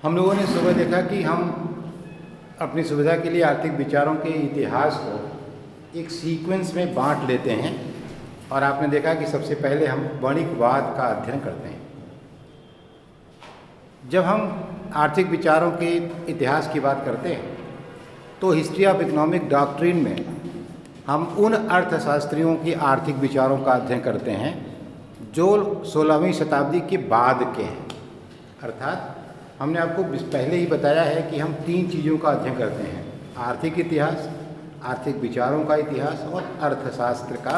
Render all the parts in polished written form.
हम लोगों ने सुबह देखा कि हम अपनी सुविधा के लिए आर्थिक विचारों के इतिहास को एक सीक्वेंस में बांट लेते हैं और आपने देखा कि सबसे पहले हम वणिकवाद का अध्ययन करते हैं। जब हम आर्थिक विचारों के इतिहास की बात करते हैं तो हिस्ट्री ऑफ इकोनॉमिक डॉक्ट्रिन में हम उन अर्थशास्त्रियों की आर्थिक विचारों का अध्ययन करते हैं जो 16वीं शताब्दी के बाद के हैं। अर्थात हमने आपको पहले ही बताया है कि हम 3 चीज़ों का अध्ययन करते हैं: आर्थिक इतिहास, आर्थिक विचारों का इतिहास और अर्थशास्त्र का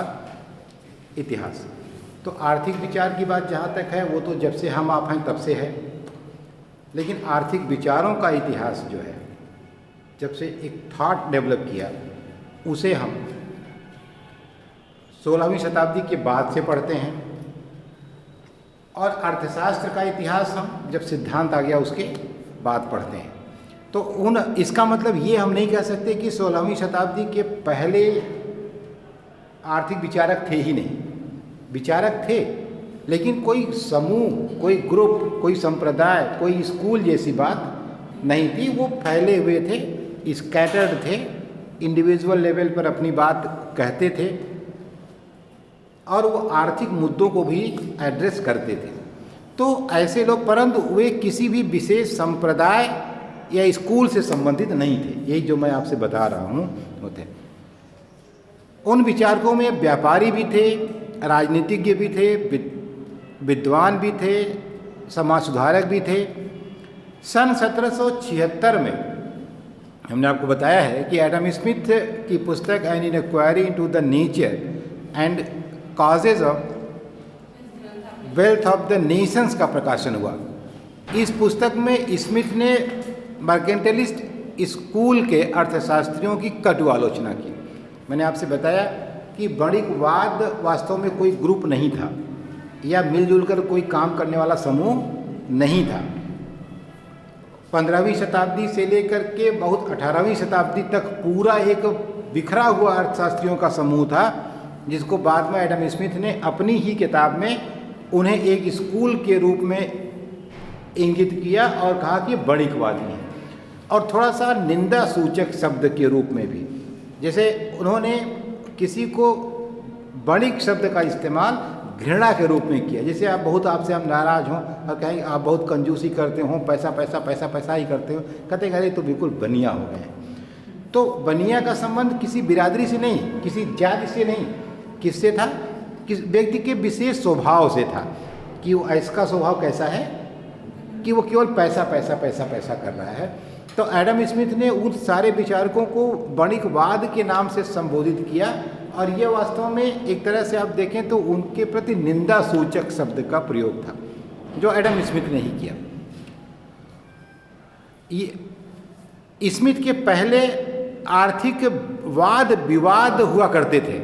इतिहास। तो आर्थिक विचार की बात जहाँ तक है वो तो जब से हम आप हैं तब से है, लेकिन आर्थिक विचारों का इतिहास जो है, जब से एक थॉट डेवलप किया, उसे हम 16वीं शताब्दी के बाद से पढ़ते हैं। और अर्थशास्त्र का इतिहास हम जब सिद्धांत आ गया उसके बाद पढ़ते हैं। तो इसका मतलब ये हम नहीं कह सकते कि 16वीं शताब्दी के पहले आर्थिक विचारक थे ही नहीं। विचारक थे, लेकिन कोई समूह, कोई ग्रुप, कोई संप्रदाय, कोई स्कूल जैसी बात नहीं थी। वो फैले हुए थे, स्कैटर्ड थे, इंडिविजुअल लेवल पर अपनी बात कहते थे और वो आर्थिक मुद्दों को भी एड्रेस करते थे। तो ऐसे लोग, परंतु वे किसी भी विशेष संप्रदाय या स्कूल से संबंधित नहीं थे। यही जो मैं आपसे बता रहा हूँ होते। उन विचारकों में व्यापारी भी थे, राजनीतिज्ञ भी थे, विद्वान भी थे, समाज सुधारक भी थे। सन 1776 में हमने आपको बताया है कि एडम स्मिथ की पुस्तक an inquiry into the nature and causes of wealth of the nations का प्रकाशन हुआ। इस पुस्तक में स्मिथ ने मर्केंटलिस्ट स्कूल के अर्थशास्त्रियों की कटु आलोचना की। मैंने आपसे बताया कि वणिकवाद वास्तव में कोई ग्रुप नहीं था या मिलजुल कर कोई काम करने वाला समूह नहीं था। 15वीं शताब्दी से लेकर के बहुत 18वीं शताब्दी तक पूरा एक बिखरा हुआ अर्थशास्त्रियों का समूह था, जिसको बाद में एडम स्मिथ ने अपनी ही किताब में उन्हें एक स्कूल के रूप में इंगित किया और कहा कि वणिकवादी हैं, और थोड़ा सा निंदा सूचक शब्द के रूप में भी। जैसे उन्होंने किसी को वणिक शब्द का इस्तेमाल घृणा के रूप में किया। जैसे आपसे हम नाराज़ हों और कहें आप बहुत कंजूसी करते हो, पैसा पैसा पैसा पैसा ही करते हो, कहते अरे तो बिल्कुल बनिया हो गए। तो बनिया का संबंध किसी बिरादरी से नहीं, किसी जाति से नहीं, किससे था? किस व्यक्ति के विशेष स्वभाव से था कि वो इसका स्वभाव कैसा है कि वो केवल पैसा पैसा पैसा पैसा कर रहा है। तो एडम स्मिथ ने उन सारे विचारकों को वणिकवाद के नाम से संबोधित किया, और ये वास्तव में एक तरह से आप देखें तो उनके प्रति निंदा सूचक शब्द का प्रयोग था, जो एडम स्मिथ ने ही किया। ये स्मिथ के पहले आर्थिक वाद विवाद हुआ करते थे,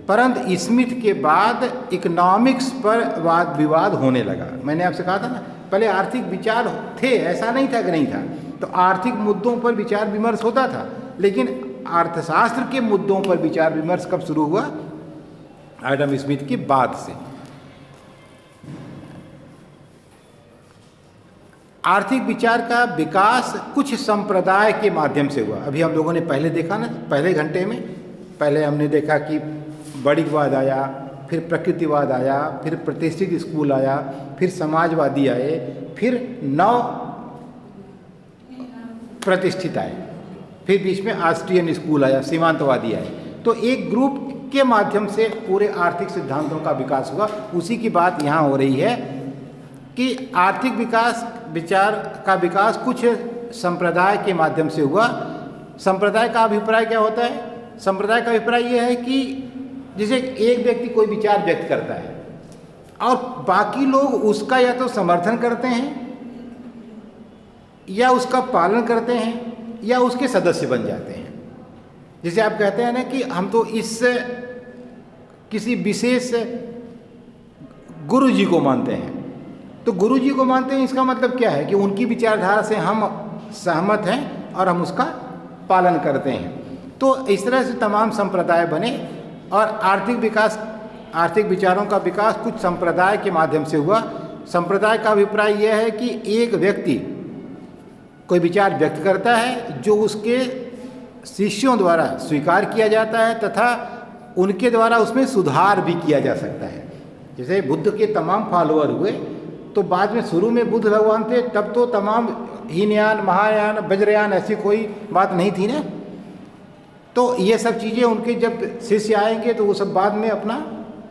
परंतु स्मिथ के बाद इकोनॉमिक्स पर वाद विवाद होने लगा। मैंने आपसे कहा था ना, पहले आर्थिक विचार थे, ऐसा नहीं था कि नहीं था। तो आर्थिक मुद्दों पर विचार विमर्श होता था, लेकिन अर्थशास्त्र के मुद्दों पर विचार विमर्श कब शुरू हुआ? एडम स्मिथ के बाद से। आर्थिक विचार का विकास कुछ संप्रदाय के माध्यम से हुआ। अभी हम लोगों ने पहले देखा ना, पहले घंटे में पहले हमने देखा कि वणिकवाद आया, फिर प्रकृतिवाद आया, फिर प्रतिष्ठित स्कूल आया, फिर समाजवादी आए, फिर नव प्रतिष्ठित आए, फिर बीच में ऑस्ट्रियन स्कूल आया, सीमांतवादी आए। तो एक ग्रुप के माध्यम से पूरे आर्थिक सिद्धांतों का विकास हुआ। उसी की बात यहाँ हो रही है कि आर्थिक विचार का विकास कुछ संप्रदाय के माध्यम से हुआ। संप्रदाय का अभिप्राय क्या होता है? संप्रदाय का अभिप्राय यह है कि जैसे एक व्यक्ति कोई विचार व्यक्त करता है और बाकी लोग उसका या तो समर्थन करते हैं या उसका पालन करते हैं या उसके सदस्य बन जाते हैं। जैसे आप कहते हैं ना कि हम तो इस किसी विशेष गुरु जी को मानते हैं, तो गुरु जी को मानते हैं, इसका मतलब क्या है कि उनकी विचारधारा से हम सहमत हैं और हम उसका पालन करते हैं। तो इस तरह से तमाम संप्रदाय बने और आर्थिक विचारों का विकास कुछ संप्रदाय के माध्यम से हुआ। संप्रदाय का अभिप्राय यह है कि एक व्यक्ति कोई विचार व्यक्त करता है जो उसके शिष्यों द्वारा स्वीकार किया जाता है तथा उनके द्वारा उसमें सुधार भी किया जा सकता है। जैसे बुद्ध के तमाम फॉलोअर हुए, तो बाद में शुरू में बुद्ध भगवान थे, तब तो तमाम हीनयान, महायान, वज्रयान ऐसी कोई बात नहीं थी ना। तो ये सब चीज़ें उनके जब शिष्य आएंगे तो वो सब बाद में अपना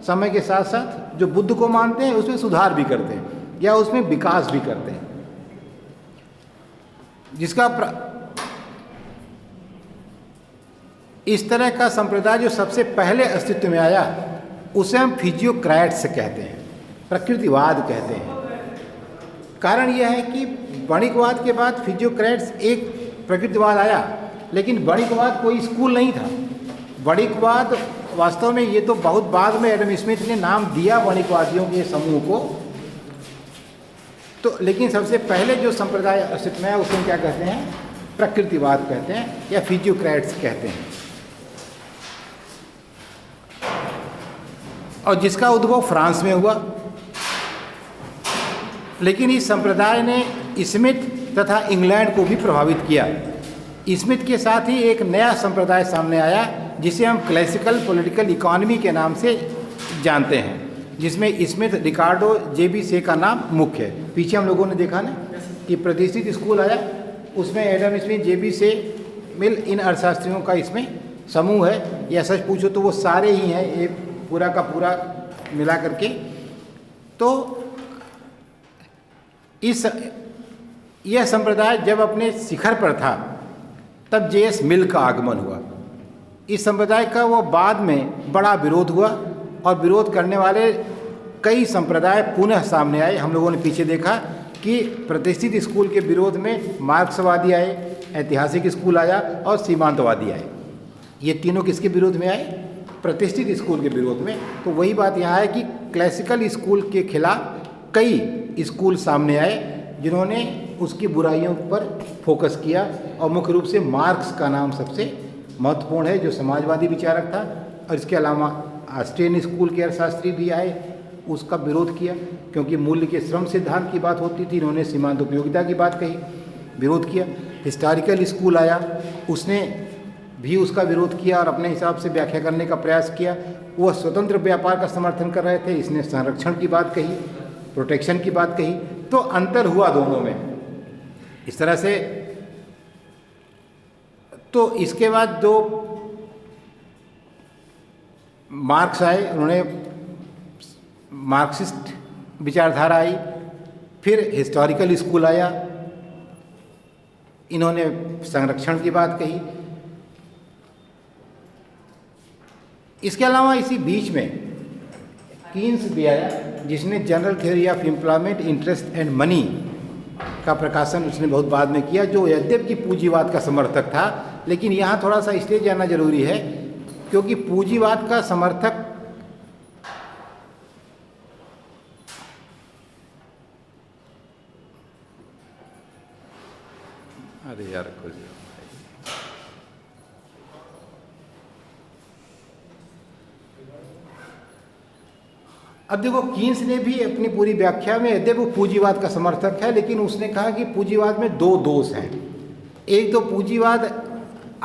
समय के साथ साथ जो बुद्ध को मानते हैं उसमें सुधार भी करते हैं या उसमें विकास भी करते हैं। जिसका इस तरह का संप्रदाय जो सबसे पहले अस्तित्व में आया उसे हम फिजियोक्रेट्स कहते हैं, प्रकृतिवाद कहते हैं। कारण यह है कि वणिकवाद के बाद फिजियोक्रेट्स एक प्रकृतिवाद आया, लेकिन वणिकवाद कोई स्कूल नहीं था। वणिकवाद वास्तव में ये तो बहुत बाद में एडम स्मिथ ने नाम दिया वणिकवादियों के समूह को, तो लेकिन सबसे पहले जो संप्रदाय अस्तित्व में है उसे हम क्या कहते हैं? प्रकृतिवाद कहते हैं या फिजियोक्रेट्स कहते हैं। और जिसका उद्भव फ्रांस में हुआ, लेकिन इस संप्रदाय ने स्मिथ तथा इंग्लैंड को भी प्रभावित किया। स्मिथ के साथ ही एक नया संप्रदाय सामने आया जिसे हम क्लासिकल पॉलिटिकल इकोनॉमी के नाम से जानते हैं, जिसमें स्मिथ, रिकार्डो, जेबी से का नाम मुख्य है। पीछे हम लोगों ने देखा ना कि प्रतिष्ठित स्कूल आया, उसमें एडम स्मिथ, जेबी से, मिल, इन अर्थशास्त्रियों का इसमें समूह है। या सच पूछो तो वो सारे ही हैं, ये पूरा का पूरा मिला करके। तो यह संप्रदाय जब अपने शिखर पर था तब जे.एस. मिल का आगमन हुआ। इस संप्रदाय का वो बाद में बड़ा विरोध हुआ और विरोध करने वाले कई संप्रदाय पुनः सामने आए। हम लोगों ने पीछे देखा कि प्रतिष्ठित स्कूल के विरोध में मार्क्सवादी आए, ऐतिहासिक स्कूल आया और सीमांतवादी आए। ये तीनों किसके विरोध में आए? प्रतिष्ठित स्कूल के विरोध में। तो वही बात यहाँ है कि क्लासिकल स्कूल के खिलाफ कई स्कूल सामने आए जिन्होंने उसकी बुराइयों पर फोकस किया, और मुख्य रूप से मार्क्स का नाम सबसे महत्वपूर्ण है जो समाजवादी विचारक था। और इसके अलावा ऑस्ट्रियन स्कूल के अर्थशास्त्री भी आए, उसका विरोध किया क्योंकि मूल्य के श्रम सिद्धांत की बात होती थी। इन्होंने सीमांत उपयोगिता की बात कही, विरोध किया। हिस्टोरिकल स्कूल आया, उसने भी उसका विरोध किया और अपने हिसाब से व्याख्या करने का प्रयास किया। वह स्वतंत्र व्यापार का समर्थन कर रहे थे, इसने संरक्षण की बात कही, प्रोटेक्शन की बात कही। तो अंतर हुआ दोनों में इस तरह से। तो इसके बाद दो मार्क्स आए, उन्होंने मार्क्सिस्ट विचारधारा आई। फिर हिस्टोरिकल स्कूल आया, इन्होंने संरक्षण की बात कही। इसके अलावा इसी बीच में कीन्स भी आया जिसने general theory of employment, interest and money का प्रकाशन उसने बहुत बाद में किया, जो यद्यपि पूंजीवाद का समर्थक था। लेकिन यहाँ थोड़ा सा इसलिए जानना जरूरी है क्योंकि पूंजीवाद का समर्थक अरे यार कुछ अब देखो, कीन्स ने भी अपनी पूरी व्याख्या में, यद्यपि वो पूंजीवाद का समर्थक है, लेकिन उसने कहा कि पूंजीवाद में दो दोष हैं। एक तो पूंजीवाद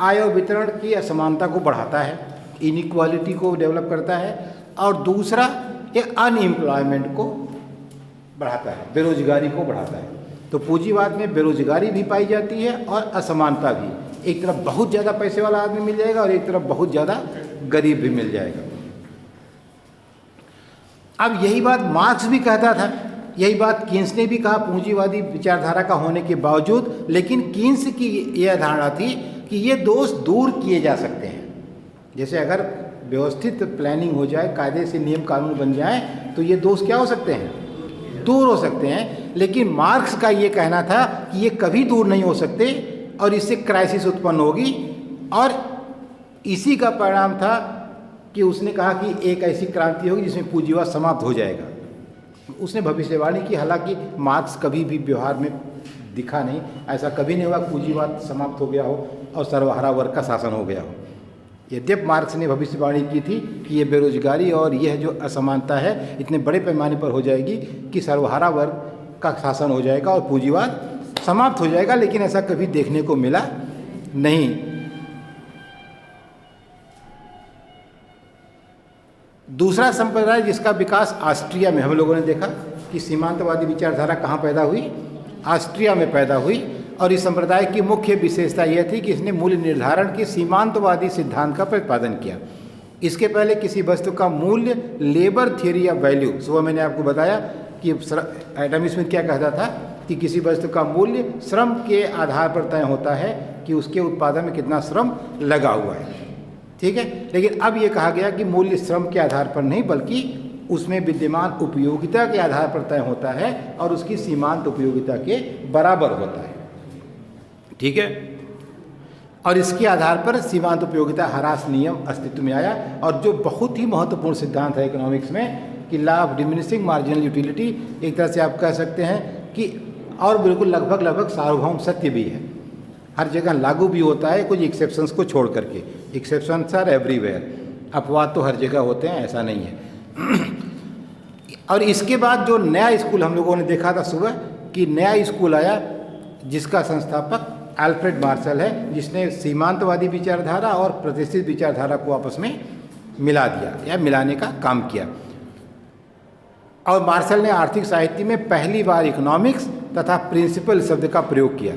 आय और वितरण की असमानता को बढ़ाता है, इनइक्वालिटी को डेवलप करता है, और दूसरा ये अनएम्प्लॉयमेंट को बढ़ाता है, बेरोजगारी को बढ़ाता है। तो पूंजीवाद में बेरोजगारी भी पाई जाती है और असमानता भी। एक तरफ बहुत ज़्यादा पैसे वाला आदमी मिल जाएगा और एक तरफ बहुत ज़्यादा गरीब भी मिल जाएगा। अब यही बात मार्क्स भी कहता था, यही बात कीन्स ने भी कहा पूंजीवादी विचारधारा का होने के बावजूद। लेकिन कीन्स की यह धारणा थी कि ये दोष दूर किए जा सकते हैं। जैसे अगर व्यवस्थित प्लानिंग हो जाए, कायदे से नियम कानून बन जाए, तो ये दोष क्या हो सकते हैं? दूर हो सकते हैं। लेकिन मार्क्स का ये कहना था कि ये कभी दूर नहीं हो सकते और इससे क्राइसिस उत्पन्न होगी। और इसी का परिणाम था कि उसने कहा कि एक ऐसी क्रांति होगी जिसमें पूंजीवाद समाप्त हो जाएगा। उसने भविष्यवाणी की, हालांकि मार्क्स कभी भी व्यवहार में दिखा नहीं, ऐसा कभी नहीं हुआ पूंजीवाद समाप्त हो गया हो और सर्वहारा वर्ग का शासन हो गया हो। यद्यपि मार्क्स ने भविष्यवाणी की थी कि ये बेरोजगारी और यह जो असमानता है इतने बड़े पैमाने पर हो जाएगी कि सर्वहारा वर्ग का शासन हो जाएगा और पूंजीवाद समाप्त हो जाएगा, लेकिन ऐसा कभी देखने को मिला नहीं। दूसरा संप्रदाय जिसका विकास ऑस्ट्रिया में हम लोगों ने देखा कि सीमांतवादी विचारधारा कहाँ पैदा हुई, ऑस्ट्रिया में पैदा हुई। और इस संप्रदाय की मुख्य विशेषता यह थी कि इसने मूल्य निर्धारण के सीमांतवादी सिद्धांत का प्रतिपादन किया। इसके पहले किसी वस्तु का मूल्य लेबर थियरी ऑफ वैल्यू, सुबह मैंने आपको बताया कि एडम स्मिथ क्या कहता था कि किसी वस्तु का मूल्य श्रम के आधार पर तय होता है कि उसके उत्पादन में कितना श्रम लगा हुआ है, ठीक है। लेकिन अब ये कहा गया कि मूल्य श्रम के आधार पर नहीं बल्कि उसमें विद्यमान उपयोगिता के आधार पर तय होता है और उसकी सीमांत उपयोगिता के बराबर होता है, ठीक है। और इसके आधार पर सीमांत उपयोगिता ह्रास नियम अस्तित्व में आया। और जो बहुत ही महत्वपूर्ण सिद्धांत है इकोनॉमिक्स में कि law of diminishing marginal utility, एक तरह से आप कह सकते हैं कि और बिल्कुल लगभग सार्वभौम सत्य भी है, हर जगह लागू भी होता है, कुछ एक्सेप्शंस को छोड़ करके। एक्सेप्शंस आर एवरीवेयर, अपवाद तो हर जगह होते हैं, ऐसा नहीं है। और इसके बाद जो नया स्कूल हम लोगों ने देखा था सुबह कि नया स्कूल आया जिसका संस्थापक अल्फ्रेड मार्शल है, जिसने सीमांतवादी विचारधारा और प्रतिष्ठित विचारधारा को आपस में मिला दिया या मिलाने का काम किया। और मार्शल ने आर्थिक साहित्य में पहली बार इकोनॉमिक्स तथा प्रिंसिपल शब्द का प्रयोग किया।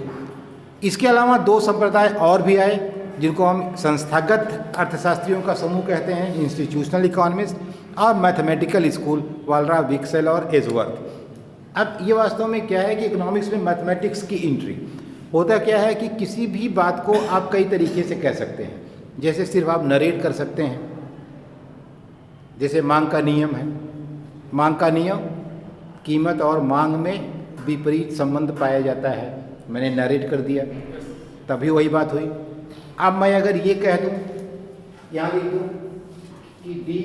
इसके अलावा दो संप्रदाय और भी आए जिनको हम संस्थागत अर्थशास्त्रियों का समूह कहते हैं, इंस्टीट्यूशनल इकोनॉमिस्ट, और मैथमेटिकल स्कूल वालरा, विक्सेल और एजवर्थ। अब ये वास्तव में क्या है कि इकोनॉमिक्स में मैथमेटिक्स की एंट्री होता क्या है कि किसी भी बात को आप कई तरीके से कह सकते हैं। जैसे सिर्फ आप नरेट कर सकते हैं, जैसे मांग का नियम है। मांग का नियम, कीमत और मांग में विपरीत संबंध पाया जाता है, मैंने नरेट कर दिया, तभी वही बात हुई। अब मैं अगर ये कह दूं, यहाँ लिख दूं कि D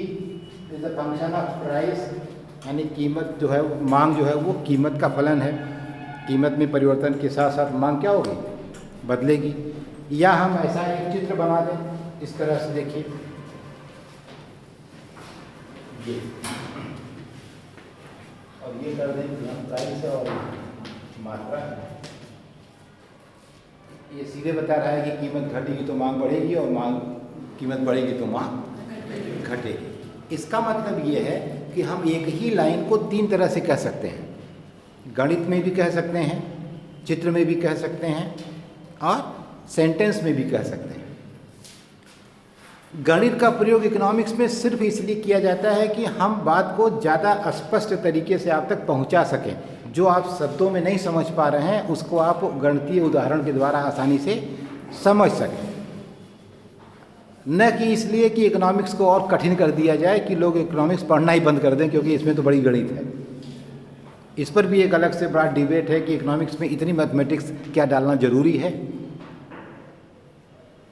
is a function of price, यानी कीमत जो है, मांग जो है वो कीमत का फलन है, कीमत में परिवर्तन के साथ साथ मांग क्या होगी, बदलेगी। या हम ऐसा एक चित्र बना दें, इस तरह से देखिए, ये और ये कर दें कि हम प्राइस है और मात्रा है। ये सीधे बता रहा है कि कीमत घटेगी तो मांग बढ़ेगी और कीमत बढ़ेगी तो मांग घटेगी। इसका मतलब ये है कि हम एक ही लाइन को तीन तरह से कह सकते हैं, गणित में भी कह सकते हैं, चित्र में भी कह सकते हैं और सेंटेंस में भी कह सकते हैं। गणित का प्रयोग इकोनॉमिक्स में सिर्फ इसलिए किया जाता है कि हम बात को ज़्यादा स्पष्ट तरीके से आप तक पहुंचा सकें। जो आप शब्दों में नहीं समझ पा रहे हैं उसको आप गणितीय उदाहरण के द्वारा आसानी से समझ सकें, न कि इसलिए कि इकोनॉमिक्स को और कठिन कर दिया जाए कि लोग इकोनॉमिक्स पढ़ना ही बंद कर दें क्योंकि इसमें तो बड़ी गणित है। इस पर भी एक अलग से बड़ा डिबेट है कि इकोनॉमिक्स में इतनी मैथमेटिक्स क्या डालना ज़रूरी है।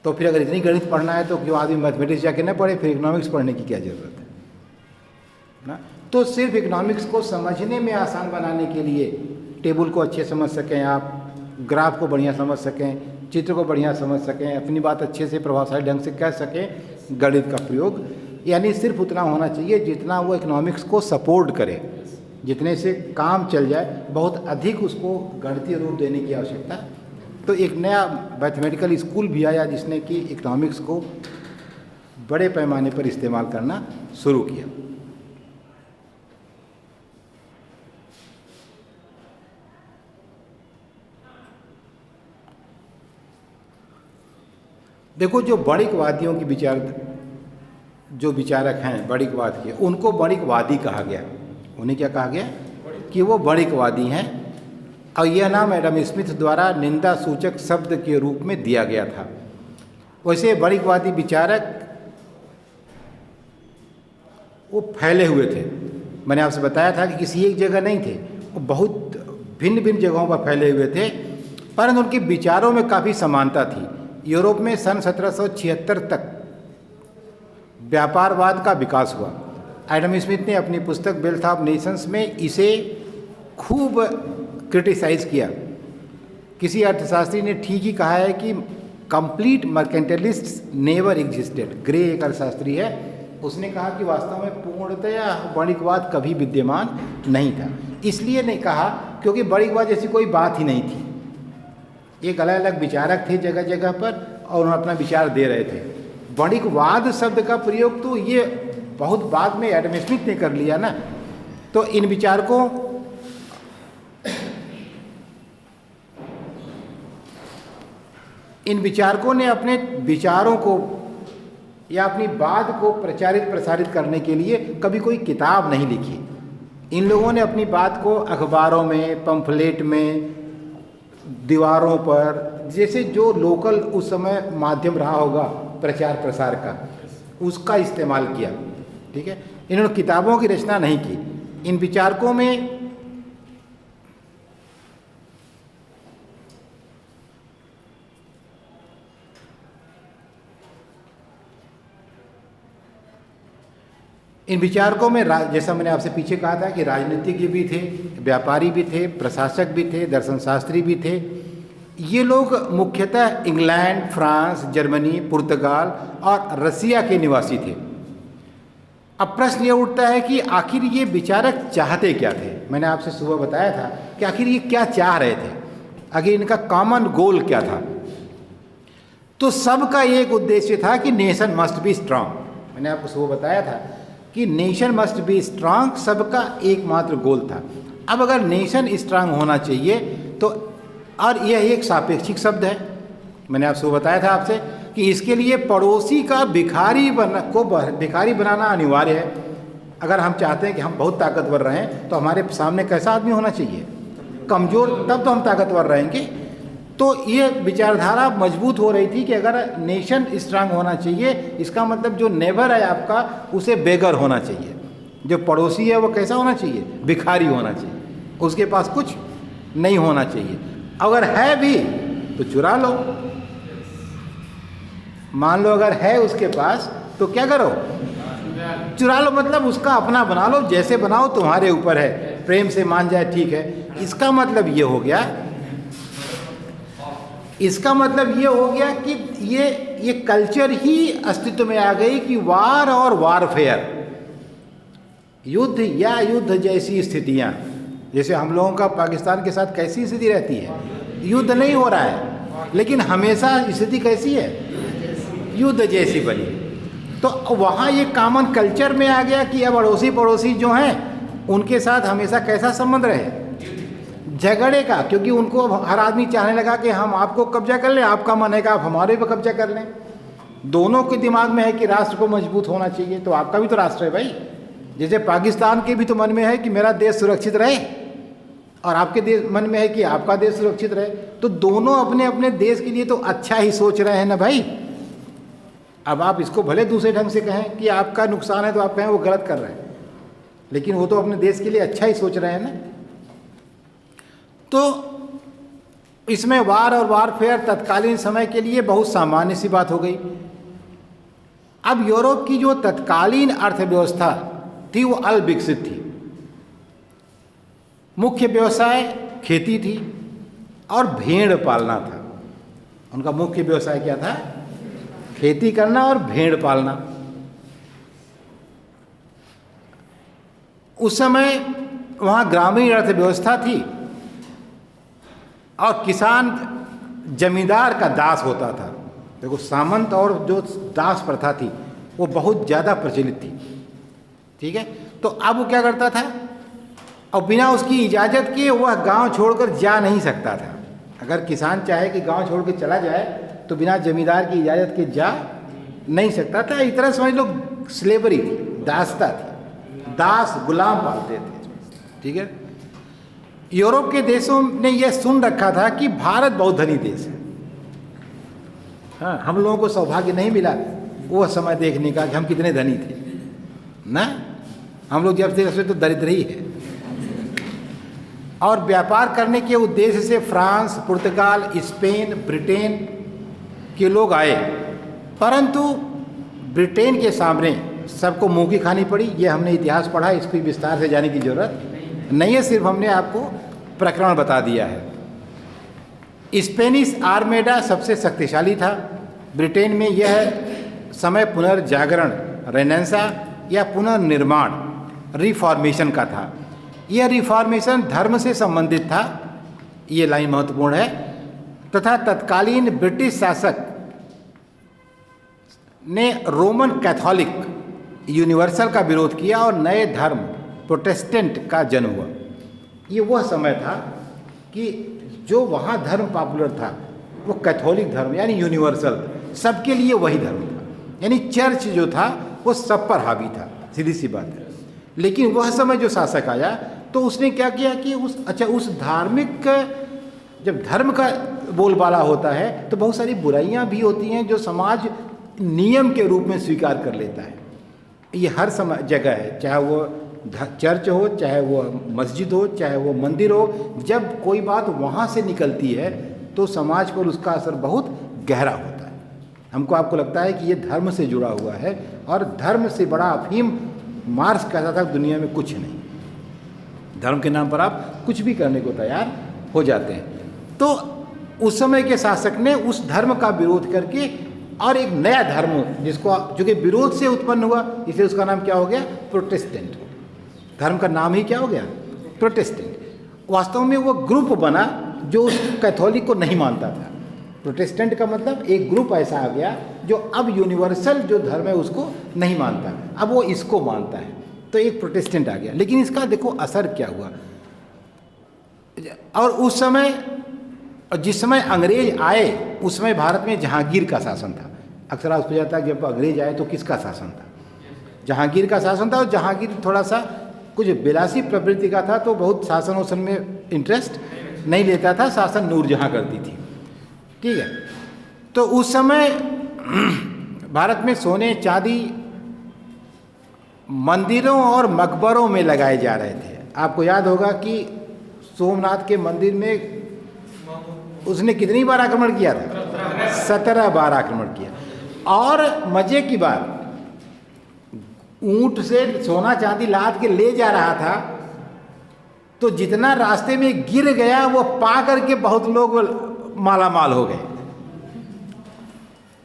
तो फिर अगर इतनी गणित पढ़ना है तो क्यों आदमी मैथमेटिक्स जाके न पढ़े, फिर इकोनॉमिक्स पढ़ने की क्या ज़रूरत है ना। तो सिर्फ इकोनॉमिक्स को समझने में आसान बनाने के लिए, टेबल को अच्छे समझ सकें आप, ग्राफ को बढ़िया समझ सकें, चित्र को बढ़िया समझ सकें, अपनी बात अच्छे से प्रभावशाली ढंग से कह सकें, गणित का प्रयोग यानी सिर्फ उतना होना चाहिए जितना वो इकोनॉमिक्स को सपोर्ट करे, जितने से काम चल जाए, बहुत अधिक उसको गणितीय रूप देने की आवश्यकता। तो एक नया मैथमेटिकल स्कूल भी आया जिसने कि इकोनॉमिक्स को बड़े पैमाने पर इस्तेमाल करना शुरू किया। देखो, जो बणिकवादियों की जो विचारक हैं बणिकवाद के, उनको बणिकवादी कहा गया। उन्हें क्या कहा गया कि वो बणिकवादी हैं, और यह नाम एडम स्मिथ द्वारा निंदा सूचक शब्द के रूप में दिया गया था। वैसे बणिकवादी विचारक वो फैले हुए थे, मैंने आपसे बताया था कि किसी एक जगह नहीं थे, वो बहुत भिन्न भिन्न जगहों पर फैले हुए थे, परंतु उनके विचारों में काफ़ी समानता थी। यूरोप में सन 1776 तक व्यापारवाद का विकास हुआ। एडम स्मिथ ने अपनी पुस्तक वेल्थ ऑफ नेशंस में इसे खूब क्रिटिसाइज किया। किसी अर्थशास्त्री ने ठीक ही कहा है कि complete mercantilist never existed. Grey एक अर्थशास्त्री है, उसने कहा कि वास्तव में पूर्णतया बणिकवाद कभी विद्यमान नहीं था। इसलिए नहीं कहा क्योंकि बणिकवाद जैसी कोई बात ही नहीं थी। एक अलग अलग विचारक थे जगह जगह पर और उन्होंने अपना विचार दे रहे थे। वणिकवाद शब्द का प्रयोग तो ये बहुत बाद में एडम स्मिथ ने कर लिया ना। तो इन विचारकों ने अपने विचारों को या अपनी बात को प्रसारित करने के लिए कभी कोई किताब नहीं लिखी। इन लोगों ने अपनी बात को अखबारों में, पंफलेट में, दीवारों पर, जैसे जो लोकल उस समय माध्यम रहा होगा प्रचार प्रसार का, उसका इस्तेमाल किया। ठीक है, इन्होंने किताबों की रचना नहीं की। इन विचारकों में जैसा मैंने आपसे पीछे कहा था कि राजनीतिज्ञ भी थे, व्यापारी भी थे, प्रशासक भी थे, दर्शन शास्त्री भी थे। ये लोग मुख्यतः इंग्लैंड, फ्रांस, जर्मनी, पुर्तगाल और रसिया के निवासी थे। अब प्रश्न ये उठता है कि आखिर ये विचारक चाहते क्या थे। मैंने आपसे सुबह बताया था कि आखिर ये क्या चाह रहे थे, आखिर इनका कॉमन गोल क्या था। तो सबका एक उद्देश्य था कि नेशन मस्ट बी स्ट्रांग। मैंने आपको सुबह बताया था कि नेशन मस्ट बी स्ट्रांग सबका एकमात्र गोल था। अब अगर नेशन स्ट्रांग होना चाहिए तो, और यह एक सापेक्षिक शब्द है, मैंने आपसे बताया था आपसे कि इसके लिए पड़ोसी का भिखारी बनाना अनिवार्य है। अगर हम चाहते हैं कि हम बहुत ताकतवर रहें तो हमारे सामने कैसा आदमी होना चाहिए, कमज़ोर, तब तो हम ताकतवर रहेंगे। तो ये विचारधारा मजबूत हो रही थी कि अगर नेशन स्ट्रांग होना चाहिए, इसका मतलब जो नेबर है आपका उसे बेगर होना चाहिए, जो पड़ोसी है वो कैसा होना चाहिए, भिखारी होना चाहिए, उसके पास कुछ नहीं होना चाहिए। अगर है भी तो चुरा लो, मान लो अगर है उसके पास तो क्या करो, चुरा लो, मतलब उसका अपना बना लो, जैसे बनाओ तुम्हारे ऊपर है, प्रेम से मान जाए ठीक है। इसका मतलब ये हो गया कि ये कल्चर ही अस्तित्व में आ गई कि वार और वारफेयर, युद्ध या युद्ध जैसी स्थितियां, जैसे हम लोगों का पाकिस्तान के साथ कैसी स्थिति रहती है, युद्ध नहीं हो रहा है लेकिन हमेशा स्थिति कैसी है, युद्ध जैसी बनी। तो वहाँ ये कॉमन कल्चर में आ गया कि अब अड़ोसी पड़ोसी जो हैं उनके साथ हमेशा कैसा संबंध रहे, झगड़े का, क्योंकि उनको हर आदमी चाहने लगा कि हम आपको कब्जा कर लें, आपका मन है कि आप हमारे पे कब्जा कर लें। दोनों के दिमाग में है कि राष्ट्र को मजबूत होना चाहिए, तो आपका भी तो राष्ट्र है भाई। जैसे पाकिस्तान के भी तो मन में है कि मेरा देश सुरक्षित रहे और आपके देश मन में है कि आपका देश सुरक्षित रहे, तो दोनों अपने अपने देश के लिए तो अच्छा ही सोच रहे हैं ना भाई। अब आप इसको भले दूसरे ढंग से कहें कि आपका नुकसान है तो आप कहें वो गलत कर रहे हैं, लेकिन वो तो अपने देश के लिए अच्छा ही सोच रहे हैं ना। तो इसमें वार और वारफेयर तत्कालीन समय के लिए बहुत सामान्य सी बात हो गई। अब यूरोप की जो तत्कालीन अर्थव्यवस्था थी वो अल्प विकसित थी। मुख्य व्यवसाय खेती थी और भेड़ पालना था। उनका मुख्य व्यवसाय क्या था, खेती करना और भेड़ पालना। उस समय वहाँ ग्रामीण अर्थव्यवस्था थी और किसान जमींदार का दास होता था। देखो, सामंत और जो दास प्रथा थी वो बहुत ज़्यादा प्रचलित थी। ठीक है, तो अब वो क्या करता था, और बिना उसकी इजाज़त के वह गांव छोड़कर जा नहीं सकता था। अगर किसान चाहे कि गांव छोड़ के चला जाए तो बिना जमींदार की इजाज़त के जा नहीं सकता था। इस तरह समझ लो स्लेवरी थी, दासता थी, दास गुलाम पालते थे। ठीक है, यूरोप के देशों ने यह सुन रखा था कि भारत बहुत धनी देश है। हाँ, हम लोगों को सौभाग्य नहीं मिला वो समय देखने का कि हम कितने धनी थे ना। हम लोग जब से तो दरिद्र ही है। और व्यापार करने के उद्देश्य से फ्रांस, पुर्तगाल, स्पेन, ब्रिटेन के लोग आए, परंतु ब्रिटेन के सामने सबको मुंह की खानी पड़ी। ये हमने इतिहास पढ़ा, इस पर विस्तार से जाने की जरूरत नहीं है, सिर्फ हमने आपको प्रकरण बता दिया है। स्पेनिश आर्मेडा सबसे शक्तिशाली था। ब्रिटेन में यह समय पुनर्जागरण, रेनेसां या पुनर्निर्माण, रिफॉर्मेशन का था। यह रिफॉर्मेशन धर्म से संबंधित था। ये लाइन महत्वपूर्ण है। तथा तत्कालीन ब्रिटिश शासक ने रोमन कैथोलिक यूनिवर्सल का विरोध किया और नए धर्म प्रोटेस्टेंट का जन्म हुआ। ये वह समय था कि जो वहाँ धर्म पॉपुलर था वो कैथोलिक धर्म यानी यूनिवर्सल, सबके लिए वही धर्म था, यानी चर्च जो था वो सब पर हावी था, सीधी सी बात है। लेकिन वह समय जो शासक आया तो उसने क्या किया कि उस धार्मिक, जब धर्म का बोलबाला होता है तो बहुत सारी बुराइयां भी होती हैं जो समाज नियम के रूप में स्वीकार कर लेता है। ये हर समय जगह है, चाहे वो चर्च हो, चाहे वो मस्जिद हो, चाहे वो मंदिर हो, जब कोई बात वहाँ से निकलती है तो समाज पर उसका असर बहुत गहरा होता है। हमको आपको लगता है कि ये धर्म से जुड़ा हुआ है और धर्म से बड़ा अफीम मार्क्स कहता था दुनिया में कुछ नहीं, धर्म के नाम पर आप कुछ भी करने को तैयार हो जाते हैं। तो उस समय के शासक ने उस धर्म का विरोध करके और एक नया धर्म जो कि विरोध से उत्पन्न हुआ, इसलिए उसका नाम क्या हो गया? प्रोटेस्टेंट। धर्म का नाम ही क्या हो गया? प्रोटेस्टेंट। वास्तव में वो ग्रुप बना जो उस कैथोलिक को नहीं मानता था। प्रोटेस्टेंट का मतलब एक ग्रुप ऐसा आ गया जो अब यूनिवर्सल जो धर्म है उसको नहीं मानता, अब वो इसको मानता है, तो एक प्रोटेस्टेंट आ गया। लेकिन इसका देखो असर क्या हुआ। और उस समय, जिस समय अंग्रेज आए उस समय भारत में जहांगीर का शासन था। अक्सर आप पूछा जाता है जब अंग्रेज आए तो किसका शासन था? जहांगीर का शासन था। और जहांगीर थोड़ा सा कुछ विलासी प्रवृत्ति का था, तो बहुत शासन वासन में इंटरेस्ट नहीं लेता था, शासन नूरजहां करती थी, ठीक है। तो उस समय भारत में सोने चांदी मंदिरों और मकबरों में लगाए जा रहे थे। आपको याद होगा कि सोमनाथ के मंदिर में उसने कितनी बार आक्रमण किया था? 17 बार आक्रमण किया। और मजे की बात, ऊंट से सोना चांदी लाद के ले जा रहा था, तो जितना रास्ते में गिर गया वो पा करके बहुत लोग माला माल हो गए।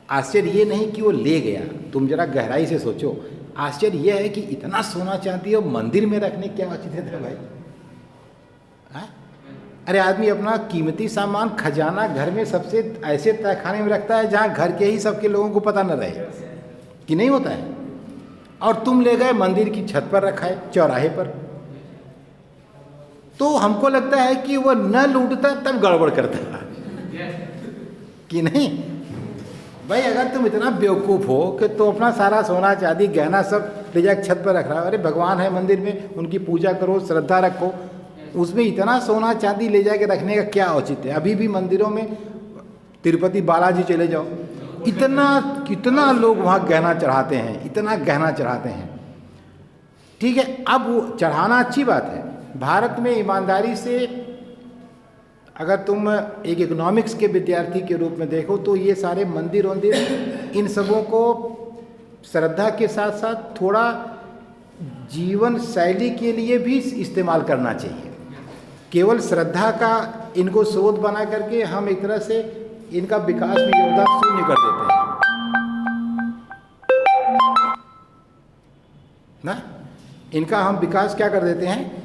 आश्चर्य ये नहीं कि वो ले गया, तुम जरा गहराई से सोचो। आश्चर्य यह है कि इतना सोना चांदी और मंदिर में रखने क्या उचित है भाई? हाँ? अरे आदमी अपना कीमती सामान खजाना घर में सबसे ऐसे तहखाने में रखता है जहाँ घर के ही सबके लोगों को पता न रहे, कि नहीं होता है। और तुम ले गए मंदिर की छत पर रखा है, चौराहे पर। तो हमको लगता है कि वो न लूटता तब गड़बड़ करता कि नहीं भाई। अगर तुम इतना बेवकूफ़ हो कि तो अपना सारा सोना चांदी गहना सब ले जाकर छत पर रख रहा है। अरे भगवान है मंदिर में, उनकी पूजा करो, श्रद्धा रखो, उसमें इतना सोना चांदी ले जाके रखने का क्या औचित्य है? अभी भी मंदिरों में तिरुपति बालाजी चले जाओ, कितना लोग वहाँ गहना चढ़ाते हैं, इतना गहना चढ़ाते हैं, ठीक है। अब वो चढ़ाना अच्छी बात है। भारत में ईमानदारी से अगर तुम एक इकोनॉमिक्स के विद्यार्थी के रूप में देखो तो ये सारे मंदिर इन सबों को श्रद्धा के साथ साथ थोड़ा जीवन शैली के लिए भी इस्तेमाल करना चाहिए। केवल श्रद्धा का इनको स्रोत बना करके हम एक तरह से इनका विकास में योगदान शून्य कर देते हैं ना। इनका हम विकास क्या कर देते हैं?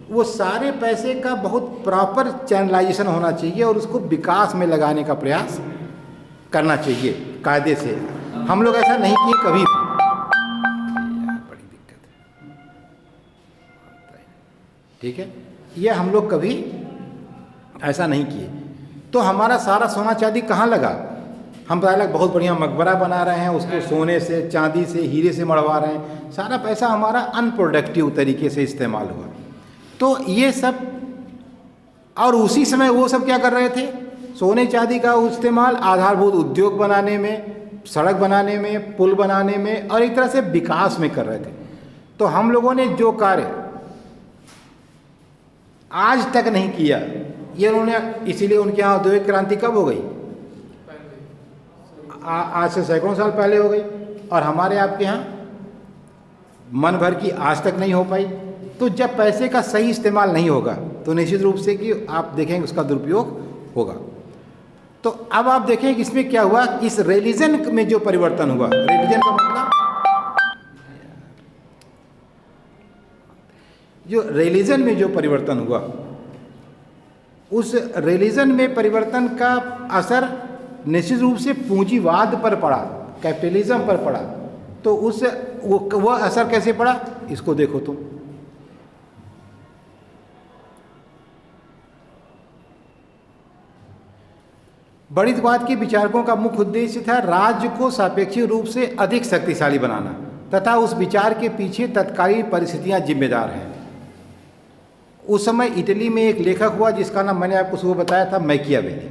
वो सारे पैसे का बहुत प्रॉपर चैनलाइजेशन होना चाहिए और उसको विकास में लगाने का प्रयास करना चाहिए कायदे से। हम लोग ऐसा नहीं किए कभी भी। बड़ी दिक्कत है, ठीक है। ये हम लोग कभी ऐसा नहीं किए। तो हमारा सारा सोना चांदी कहाँ लगा? हम पहले बहुत बढ़िया मकबरा बना रहे हैं, उसको सोने से, चांदी से, हीरे से मढ़वा रहे हैं। सारा पैसा हमारा अनप्रोडक्टिव तरीके से इस्तेमाल हुआ। तो ये सब, और उसी समय वो सब क्या कर रहे थे? सोने चांदी का इस्तेमाल आधारभूत उद्योग बनाने में, सड़क बनाने में, पुल बनाने में और एक तरह से विकास में कर रहे थे। तो हम लोगों ने जो कार्य आज तक नहीं किया, ये उन्होंने, इसीलिए उनके यहाँ औद्योगिक क्रांति कब हो गई? आज से सैकड़ों साल पहले हो गई। और हमारे आपके यहाँ मन भर की आज तक नहीं हो पाई। तो जब पैसे का सही इस्तेमाल नहीं होगा तो निश्चित रूप से कि आप देखेंगे उसका दुरुपयोग होगा। तो अब आप देखें कि इसमें क्या हुआ, इस रिलीजन में जो परिवर्तन हुआ, रिलीजन का मतलब जो रिलीजन में जो परिवर्तन हुआ उस रिलीजन में परिवर्तन का असर निश्चित रूप से पूंजीवाद पर पड़ा, कैपिटलिज्म पर पड़ा। तो उस वो असर कैसे पड़ा, इसको देखो तुम। बढ़ितवाद के विचारकों का मुख्य उद्देश्य था राज्य को सापेक्षिक रूप से अधिक शक्तिशाली बनाना, तथा उस विचार के पीछे तत्कालीन परिस्थितियां जिम्मेदार हैं। उस समय इटली में एक लेखक हुआ जिसका नाम मैंने आपको सुबह बताया था, मैकियावेली।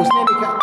उसने लिखा